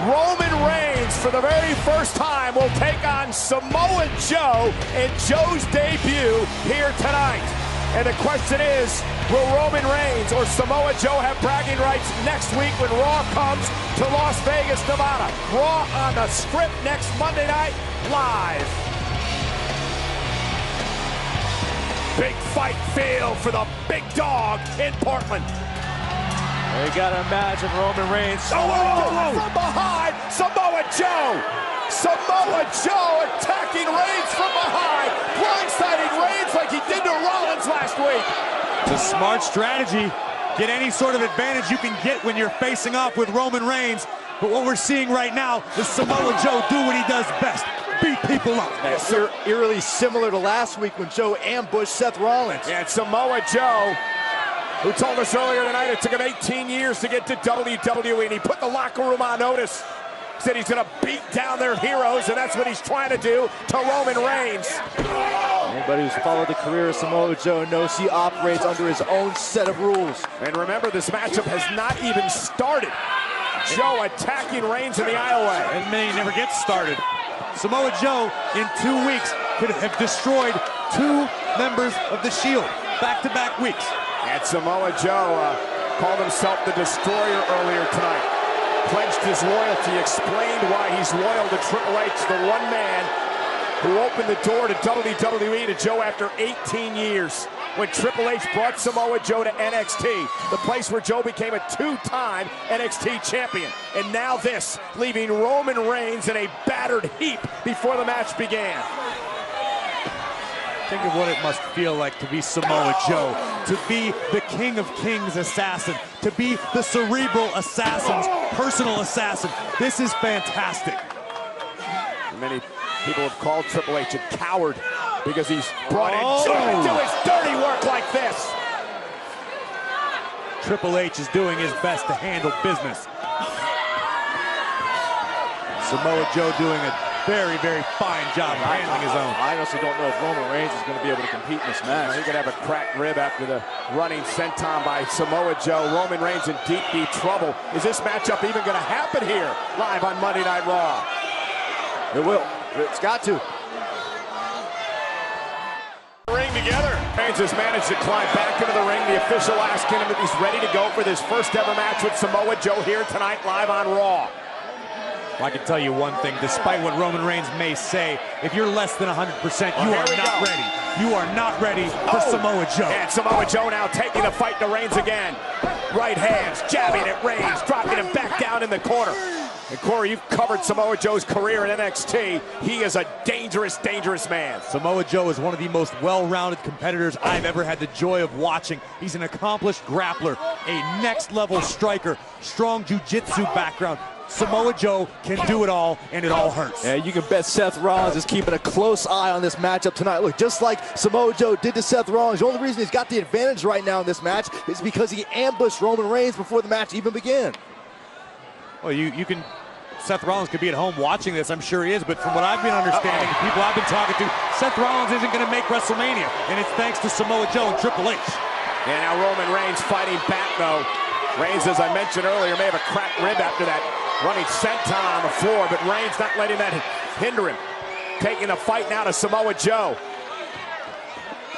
Roman Reigns, for the very first time, will take on Samoa Joe in Joe's debut here tonight. And the question is, will Roman Reigns or Samoa Joe have bragging rights next week when Raw comes to Las Vegas, Nevada? Raw on the Strip next Monday night, live. Big fight feel for the big dog in Portland. You gotta imagine Roman Reigns. From behind, Samoa Joe. Samoa Joe attacking Reigns from behind, blindsiding Reigns like he did to Rollins last week. It's a smart strategy. Get any sort of advantage you can get when you're facing off with Roman Reigns. But what we're seeing right now is Samoa Joe do what he does best. Beat people up. That's eerily similar to last week when Joe ambushed Seth Rollins. And Samoa Joe, who told us earlier tonight it took him 18 years to get to WWE, and he put the locker room on notice. Said he's gonna beat down their heroes, and that's what he's trying to do to Roman Reigns. Anybody who's followed the career of Samoa Joe knows he operates under his own set of rules. And remember, this matchup has not even started. Joe attacking Reigns in the aisleway. And may never get started. Samoa Joe, in 2 weeks, could have destroyed 2 members of the Shield, back-to-back weeks. And Samoa Joe called himself the Destroyer earlier tonight. Pledged his loyalty, explained why he's loyal to Triple H, the one man who opened the door to WWE to Joe after 18 years. When Triple H brought Samoa Joe to NXT, the place where Joe became a 2-time NXT champion. And now this, leaving Roman Reigns in a battered heap before the match began. Think of what it must feel like to be Samoa Joe, to be the King of Kings assassin, to be the Cerebral Assassin's personal assassin. This is fantastic. Many people have called Triple H a coward because he's brought in Joe to do his dirty work like this. Triple H is doing his best to handle business. Samoa Joe doing a very, very fine job of handling his own. I honestly don't know if Roman Reigns is going to be able to compete in this match. He could have a cracked rib after the running senton by Samoa Joe. Roman Reigns in deep, deep trouble. Is this matchup even going to happen here live on Monday Night Raw? It will. It's got to. Ring together. Reigns has managed to climb back into the ring. The official asking him if he's ready to go for this first ever match with Samoa Joe here tonight live on Raw. Well, I can tell you one thing, despite what Roman Reigns may say, if you're less than 100%, you are not ready. You are not ready for Samoa Joe. And Samoa Joe now taking the fight to Reigns again. Right hands, jabbing at Reigns, dropping him back down in the corner. And Corey, you've covered Samoa Joe's career in NXT. He is a dangerous, dangerous man. Samoa Joe is one of the most well-rounded competitors I've ever had the joy of watching. He's an accomplished grappler, a next-level striker, strong jiu-jitsu background. Samoa Joe can do it all, and it all hurts. Yeah, you can bet Seth Rollins is keeping a close eye on this matchup tonight. Look, just like Samoa Joe did to Seth Rollins, the only reason he's got the advantage right now in this match is because he ambushed Roman Reigns before the match even began. Well, you can... Seth Rollins could be at home watching this, I'm sure he is, but from what I've been understanding, people I've been talking to, Seth Rollins isn't going to make WrestleMania, and it's thanks to Samoa Joe and Triple H. And now Roman Reigns fighting back, though. Reigns, as I mentioned earlier, may have a cracked rib after that running senton on the floor, but Reigns not letting that hinder him. Taking the fight now to Samoa Joe.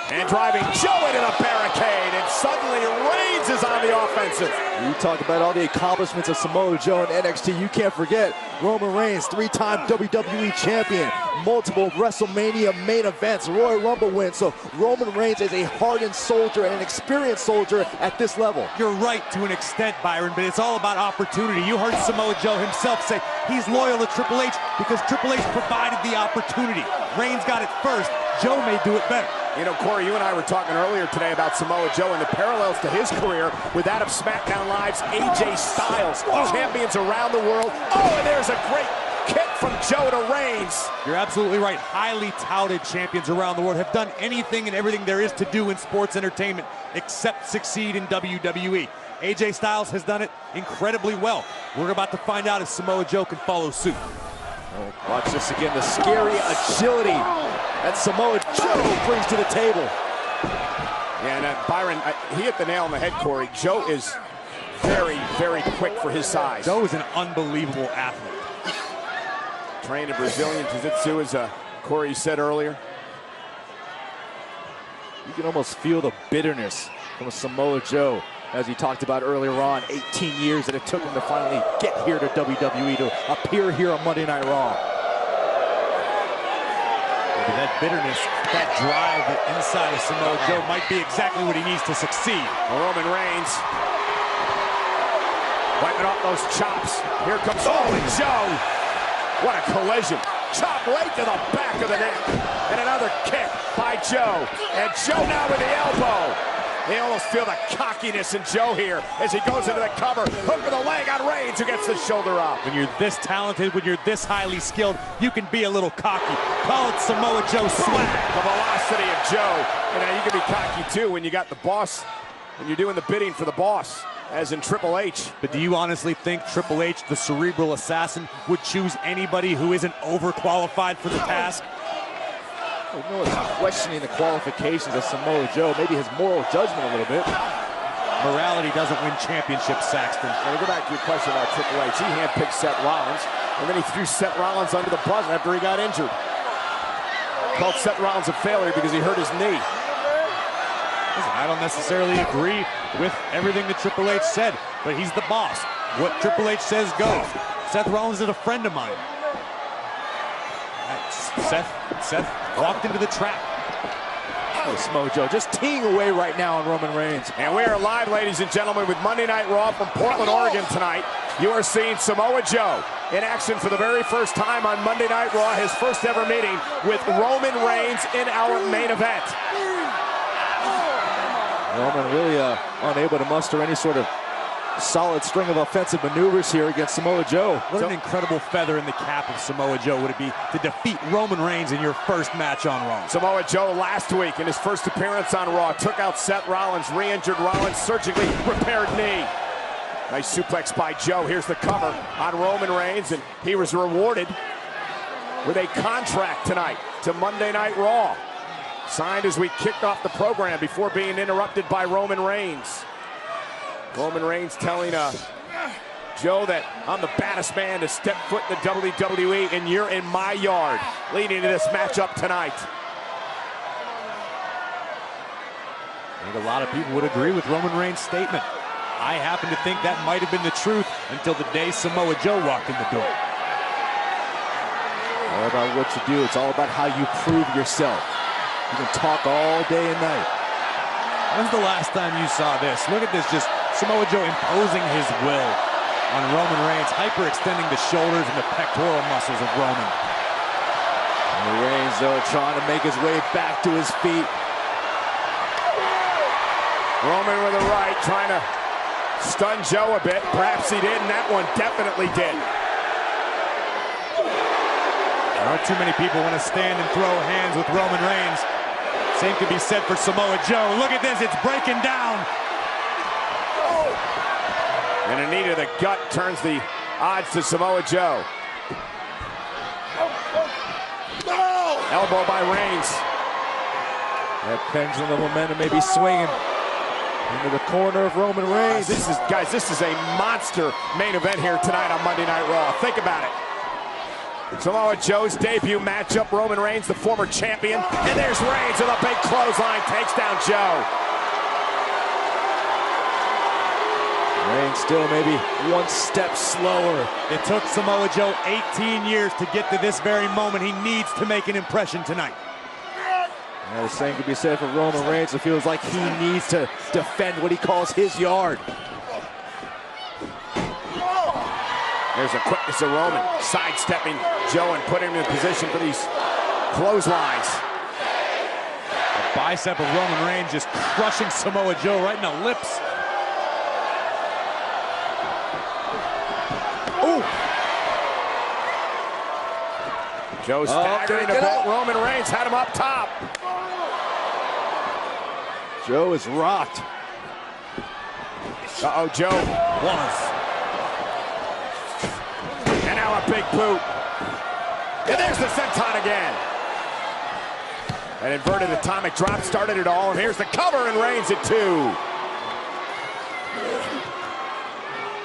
And driving Joe into the barricade, and suddenly Reigns is on the offensive. You talk about all the accomplishments of Samoa Joe in NXT, you can't forget Roman Reigns, 3-time WWE champion, multiple WrestleMania main events, Royal Rumble wins. So Roman Reigns is a hardened soldier and an experienced soldier at this level. You're right to an extent, Byron, but it's all about opportunity. You heard Samoa Joe himself say he's loyal to Triple H because Triple H provided the opportunity. Reigns got it first. Joe may do it better. You know, Corey, you and I were talking earlier today about Samoa Joe and the parallels to his career with that of SmackDown Live's AJ Styles. Champions around the world. Oh, and there's a great kick from Joe to Reigns. You're absolutely right. Highly touted champions around the world have done anything and everything there is to do in sports entertainment except succeed in WWE. AJ Styles has done it incredibly well. We're about to find out if Samoa Joe can follow suit. Oh, watch this again, the scary agility that Samoa Joe brings to the table. Yeah, and Byron, he hit the nail on the head, Corey. Joe is very, very quick for his size. Joe is an unbelievable athlete. Trained in Brazilian Jiu-Jitsu, as Corey said earlier. You can almost feel the bitterness from Samoa Joe, as he talked about earlier on, 18 years that it took him to finally get here to WWE, to appear here on Monday Night Raw. Maybe that bitterness, that drive inside of Samoa Joe might be exactly what he needs to succeed. Roman Reigns wiping off those chops. Here comes Joe. What a collision. Chop right to the back of the neck. And another kick by Joe. And Joe now with the elbow. They almost feel the cockiness in Joe here as he goes into the cover. Hook with a leg on Reigns, who gets the shoulder up. When you're this talented, when you're this highly skilled, you can be a little cocky. Call it Samoa Joe swag. The velocity of Joe. And now you can be cocky too when you got the boss, when you're doing the bidding for the boss, as in Triple H. But do you honestly think Triple H, the cerebral assassin, would choose anybody who isn't overqualified for the task? No one's questioning the qualifications of Samoa Joe, maybe his moral judgment a little bit. Morality doesn't win championships, Saxton. Now to go back to your question about Triple H, he handpicked Seth Rollins, and then he threw Seth Rollins under the bus after he got injured. Called Seth Rollins a failure because he hurt his knee. Listen, I don't necessarily agree with everything that Triple H said, but he's the boss. What Triple H says goes. Seth Rollins is a friend of mine. Seth walked into the trap. Samoa Joe just teeing away right now on Roman Reigns. And we are live, ladies and gentlemen, with Monday Night Raw from Portland, Oregon tonight. You are seeing Samoa Joe in action for the very first time on Monday Night Raw, his first ever meeting with Roman Reigns in our main event. Roman really unable to muster any sort of solid string of offensive maneuvers here against Samoa Joe. What an incredible feather in the cap of Samoa Joe would it be to defeat Roman Reigns in your first match on Raw. Samoa Joe last week in his first appearance on Raw took out Seth Rollins, re-injured Rollins, surgically repaired knee. Nice suplex by Joe. Here's the cover on Roman Reigns, and he was rewarded with a contract tonight to Monday Night Raw. Signed as we kicked off the program before being interrupted by Roman Reigns. Roman Reigns telling Joe that I'm the baddest man to step foot in the WWE, and you're in my yard, leading to this matchup tonight. I think a lot of people would agree with Roman Reigns' statement. I happen to think that might have been the truth until the day Samoa Joe walked in the door. All about what you do. It's all about how you prove yourself. You can talk all day and night. When's the last time you saw this? Look at this, just Samoa Joe imposing his will on Roman Reigns, hyperextending the shoulders and the pectoral muscles of Roman. And Reigns, though, trying to make his way back to his feet. Roman with a right, trying to stun Joe a bit. Perhaps he did, and that one definitely did. There aren't too many people want to stand and throw hands with Roman Reigns. Same could be said for Samoa Joe. Look at this, it's breaking down. And a knee to the gut turns the odds to Samoa Joe. Elbow by Reigns. That pendulum of momentum may be swinging into the corner of Roman Reigns. This is a monster main event here tonight on Monday Night Raw. Think about it. Samoa Joe's debut matchup, Roman Reigns, the former champion. And there's Reigns with a big clothesline, takes down Joe. Reigns still maybe one step slower. It took Samoa Joe 18 years to get to this very moment. He needs to make an impression tonight. Now the same could be said for Roman Reigns. It feels like he needs to defend what he calls his yard. There's a quickness of Roman, sidestepping Joe and putting him in position for these clotheslines. The bicep of Roman Reigns just crushing Samoa Joe right in the lips. Ooh! Joe staggering a bit. Roman Reigns had him up top. Joe is rocked. Uh-oh, Joe. Was. And now a big boot. And there's the senton again. An inverted atomic drop started it all, and here's the cover, and Reigns at 2.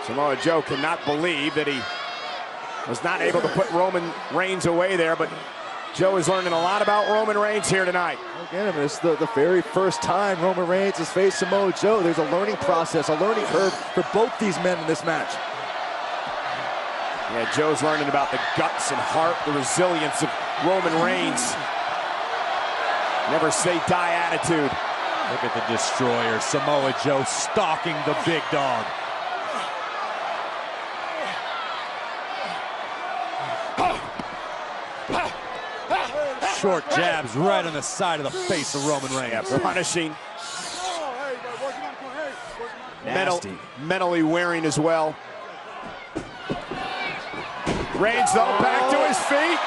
Samoa Joe cannot believe that he was not able to put Roman Reigns away there, but Joe is learning a lot about Roman Reigns here tonight. Again, I mean, it's the very first time Roman Reigns has faced Samoa Joe. There's a learning process, a learning curve for both these men in this match. Yeah, Joe's learning about the guts and heart, the resilience of Roman Reigns. Never say die attitude. Look at the destroyer, Samoa Joe stalking the big dog. Short jabs right on the side of the face of Roman Reigns. Yeah, punishing. Nasty. Mentally wearing as well. Reigns though back to his feet.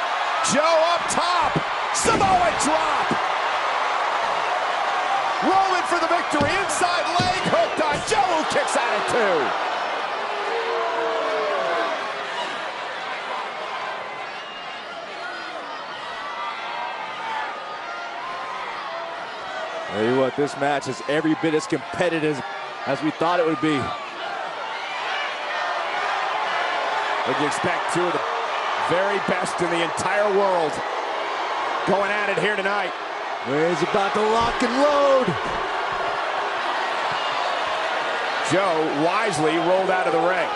Joe up top. Samoa drop. Roman for the victory. Inside leg hooked on Joe, who kicks out at 2. Tell you what, this match is every bit as competitive as we thought it would be. What do you expect? Two of the very best in the entire world going at it here tonight. Reigns about to lock and load. Joe wisely rolled out of the ring.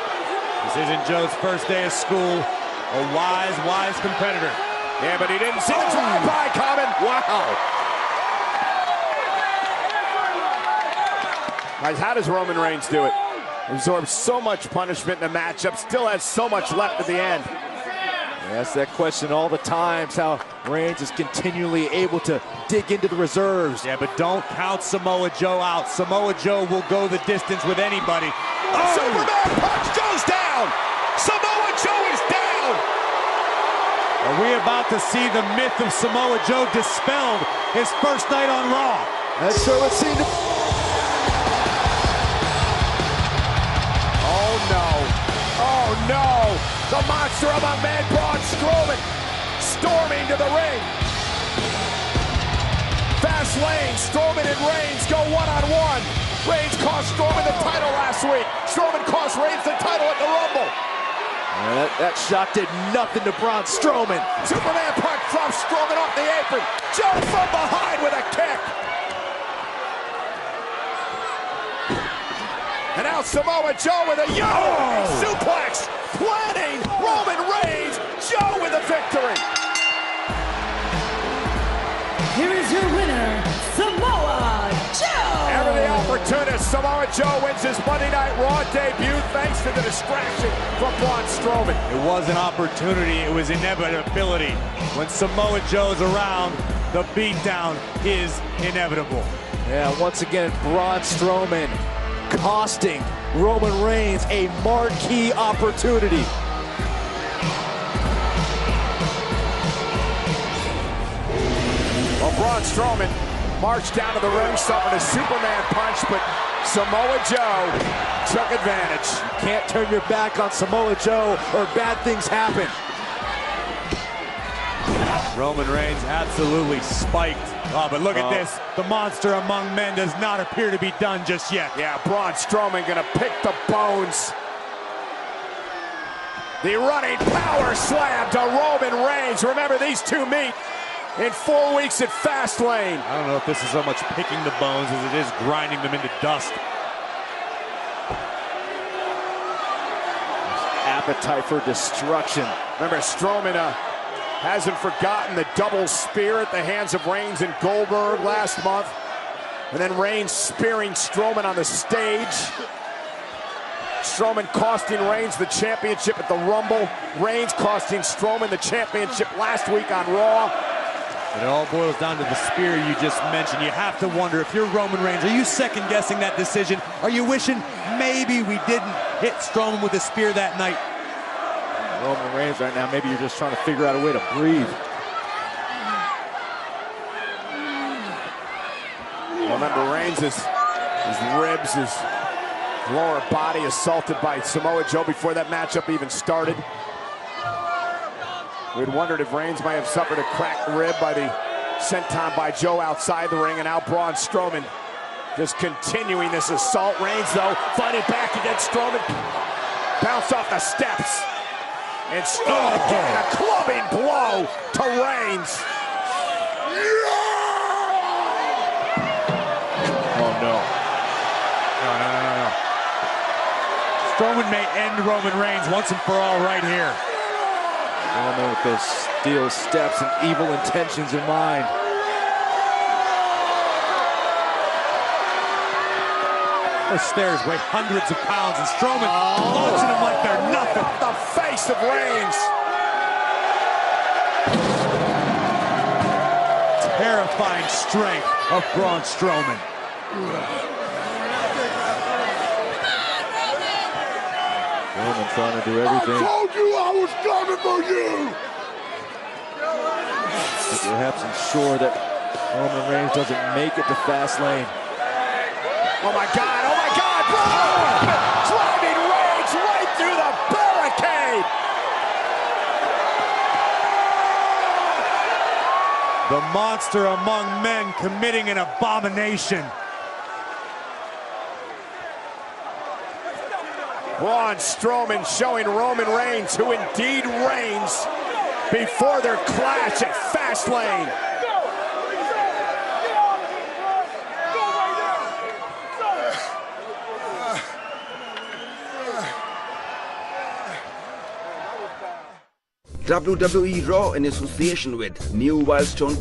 This isn't Joe's first day of school. A wise competitor. Yeah, but he didn't see the drive-by coming. Wow. How does Roman Reigns do it? Absorbs so much punishment in the matchup, still has so much left at the end. That's that question all the times, how Reigns is continually able to dig into the reserves. Yeah, but don't count Samoa Joe out. Samoa Joe will go the distance with anybody. Oh. Superman punch, Joe's down! Samoa Joe is down! Are we about to see the myth of Samoa Joe dispelled his first night on Raw? That sure would seem to... Oh no! The monster among men, Braun Strowman, storming to the ring. Fast lane, Strowman and Reigns go one-on-one. Reigns cost Strowman the title last week. Strowman cost Reigns the title at the Rumble. Yeah, that shot did nothing to Braun Strowman. Superman punch drops Strowman off the apron. Joe from behind with a kick. And now Samoa Joe with a suplex, planting Roman Reigns. Joe with the victory. Here is your winner, Samoa Joe. Ever the opportunist, Samoa Joe wins his Monday Night Raw debut thanks to the distraction from Braun Strowman. It was an opportunity, it was inevitability. When Samoa Joe's around, the beatdown is inevitable. Yeah, once again, Braun Strowman costing Roman Reigns a marquee opportunity. Well, Braun Strowman marched down to the ring, suffered a Superman punch, but Samoa Joe took advantage. You can't turn your back on Samoa Joe or bad things happen. Roman Reigns absolutely spiked. Oh, but look at this. The monster among men does not appear to be done just yet. Yeah, Braun Strowman gonna pick the bones. The running power slam to Roman Reigns. Remember, these two meet in 4 weeks at Fastlane. I don't know if this is so much picking the bones as it is grinding them into dust. Appetite for destruction. Remember, Strowman hasn't forgotten the double spear at the hands of Reigns and Goldberg last month. And then Reigns spearing Strowman on the stage. Strowman costing Reigns the championship at the Rumble. Reigns costing Strowman the championship last week on Raw. It all boils down to the spear you just mentioned. You have to wonder, if you're Roman Reigns, are you second-guessing that decision? Are you wishing maybe we didn't hit Strowman with a spear that night? Roman Reigns right now, maybe you're just trying to figure out a way to breathe. Remember, Reigns' his ribs, his lower body assaulted by Samoa Joe before that matchup even started. We'd wondered if Reigns might have suffered a cracked rib by the senton by Joe outside the ring, and now Braun Strowman just continuing this assault. Reigns, though, fighting back against Strowman. Bounced off the steps. And Strowman getting a clubbing blow to Reigns. Oh, no. No. Strowman may end Roman Reigns once and for all right here. Roman with those steel steps and evil intentions in mind. Those stairs weigh hundreds of pounds, and Strowman launching them like they're nothing. The face of Reigns. Terrifying strength of Braun Strowman. Roman trying to do everything. I told you I was coming for you. To perhaps ensure that Roman Reigns doesn't make it to Fastlane. Oh my God, oh my God! Driving Reigns right through the barricade! The monster among men committing an abomination. Braun Strowman showing Roman Reigns who indeed reigns before their clash at Fastlane. WWE Raw in association with New Wildstone